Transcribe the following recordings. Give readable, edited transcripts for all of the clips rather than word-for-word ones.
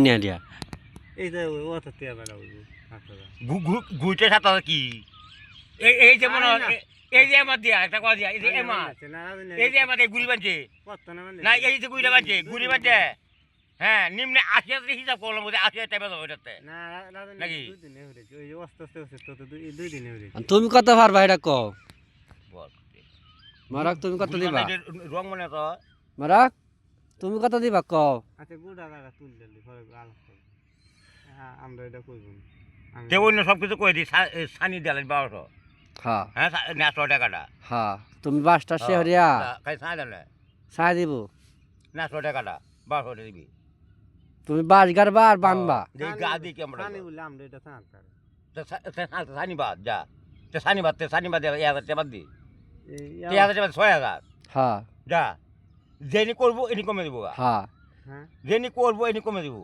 নিয়ে দিয়া এই যে অত টিয়া বেড়া গুইটা সাথে কি এই যে মনে এই যে আমার দিয়া একটা কথা দিয়া এই যে এমা এই যে আমাদের গুড়ি বানছে না এই যে গুড়িটা বানছে গুড়ি বানছে হ্যাঁ নিম্নে ৮০,০০০ হিসাব করলাম ৮০,০০০ টাকা ওইটাতে নাকি তুমি কত পারবা এটা কও মারাক তুমি কত দিবা রং মনে তো মারাক তুমি কত দিবা কও আচ্ছা গুড়া দাদা তুল দিলি পরে আলাপ করব হ্যাঁ আমরা এটা কইব তে অন্য সব কিছু কই দি সানি দিলেন ১২০০ হ্যাঁ হ্যাঁ ৯০০ টাকাটা হ্যাঁ তুমি বাসটা শেহরিয়া খাই সানি দিলে ছাই দিব ৯০০ টাকাটা ১২০০ দিবি তুমি বাস গারবা আর বানবা দেই গা দি কি আমরা সানি বলে আমরা এটা সান করে সানি বাদ যা তে সানি বাদ ১০০০ টাকা দি এই ১০০০ টাকা ৬০০০ হ্যাঁ যা যেনি করবো এনি কমে দিব হ্যাঁ হ্যাঁ যেনি করবো এনি কমে দিব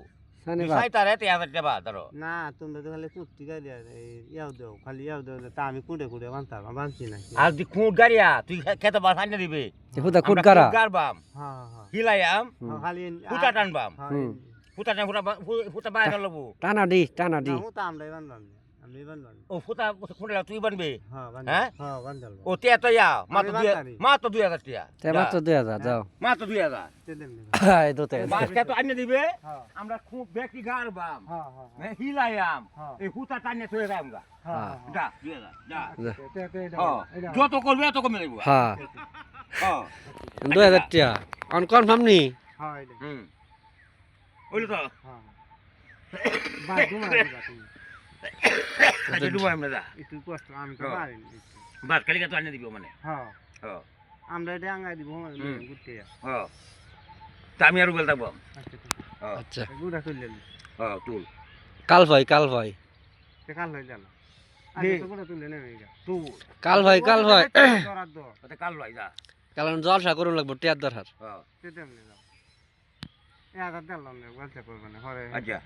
সানি বা সাই তারে ১০০০ টাকা ধরো না তোমরা তো খালি কুর্তি গাড়ি আর ইয়াও দাও খালি ইয়াও দাও তা আমি কুড়ে কুড়ে বানতাম বানছি না আর দি খুঁট গাড়িয়া তুই খেতে বা সানি দিবি হুদা কুটকারা গারবাম হ্যাঁ হ্যাঁ হিলাইয়াম খালি ফুটা টানবাম হ্যাঁ ফুটা বাইরে লবো টানা দি ও তো আমরাই বানলাম আমি বানলাম ও ফুটা খুঁড়লা তুই বানবি হ্যাঁ হ্যাঁ হ্যাঁ বানলাম ও তে তো ইয়া আমি বানতারি। মাত্র ২০০০ টাকা তে মাত্র 2000 দাও মাত্র ২০০০ তেলেন নেবে এই দতে বাস কে তো আনিয়ে দিবে হ্যাঁ আমরা খুব ব্যক্তি গারবাম হ্যাঁ হ্যাঁ হিলাইয়াম হ্যাঁ। এই ফুটা টানিয়ে চলে যাই আমরা হ্যাঁ যা ২০০০ যা এটা যত করবে তত কমে দেবো হ্যাঁ হ্যাঁ 2000 টাকা অন কনফার্ম নি হ্যাঁ এটা হুম ওইলো তো হ্যাঁ বাদ দুমা দিবা তুমি আচ্ছা ডুবো আমরা যা একটু কষ্ট আমি তো পারি বাস কালিকা তো আনিয়ে দিব মানে হ্যাঁ হ্যাঁ আমরা এটা আঙ্গাই দিব ঘুরতে হ্যাঁ তা আমি আর বল থাকবো আচ্ছা হ্যাঁ আচ্ছা গুড়া তুললেন হ্যাঁ তুল কাল ভাই সে কাল হয়ে গেল আগে তো গুড়া তুললেন এইটা তুল কাল ভাই ধরার দো ওটা কাল ভাই যা কারণ জলসা করুন লাগবো টিয়ার দরকার হ্যাঁ সেটা এমনি যাও এ আদার দিলাম না গলতে করবে না হরে আচ্ছা